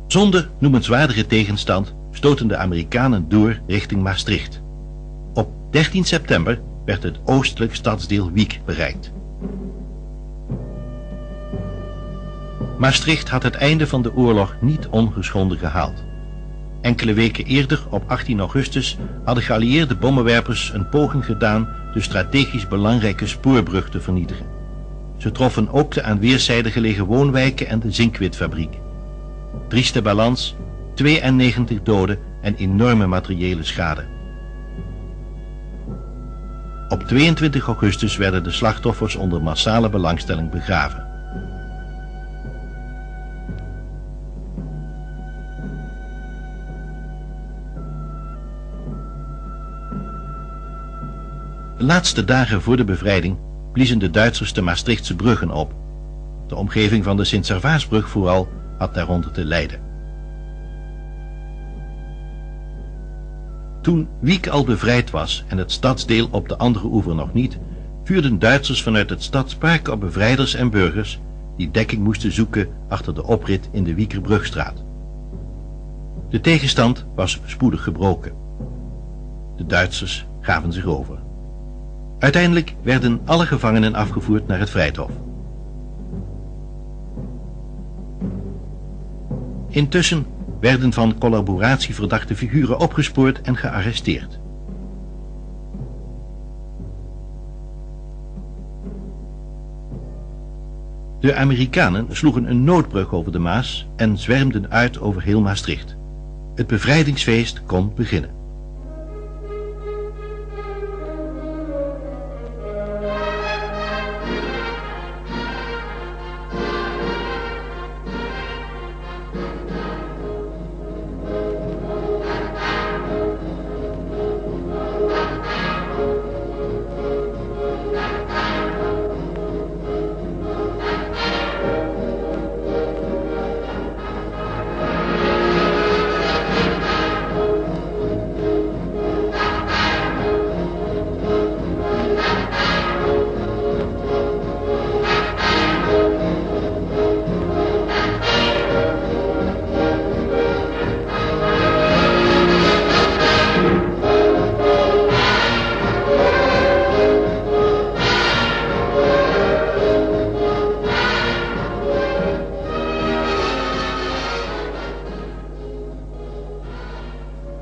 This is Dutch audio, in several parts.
Zonder noemenswaardige tegenstand stoten de Amerikanen door richting Maastricht. Op 13 september werd het oostelijk stadsdeel Wiek bereikt. Maastricht had het einde van de oorlog niet ongeschonden gehaald. Enkele weken eerder, op 18 augustus, hadden geallieerde bommenwerpers een poging gedaan de strategisch belangrijke spoorbrug te vernietigen. Ze troffen ook de aan weerszijden gelegen woonwijken en de zinkwitfabriek. Trieste balans, 92 doden en enorme materiële schade. Op 22 augustus werden de slachtoffers onder massale belangstelling begraven. De laatste dagen voor de bevrijding bliezen de Duitsers de Maastrichtse bruggen op. De omgeving van de Sint-Servaasbrug vooral had daaronder te lijden. Toen Wiek al bevrijd was en het stadsdeel op de andere oever nog niet, vuurden Duitsers vanuit het stadspark op bevrijders en burgers die dekking moesten zoeken achter de oprit in de Wiekerbrugstraat. De tegenstand was spoedig gebroken. De Duitsers gaven zich over. Uiteindelijk werden alle gevangenen afgevoerd naar het Vrijthof. Intussen werden van collaboratie verdachte figuren opgespoord en gearresteerd. De Amerikanen sloegen een noodbrug over de Maas en zwermden uit over heel Maastricht. Het bevrijdingsfeest kon beginnen.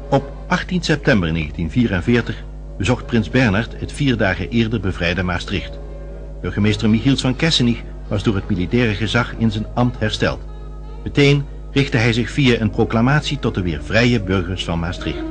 Op 18 september 1944 bezocht prins Bernhard het 4 dagen eerder bevrijde Maastricht. Burgemeester Michiels van Kessenich was door het militaire gezag in zijn ambt hersteld. Meteen richtte hij zich via een proclamatie tot de weer vrije burgers van Maastricht.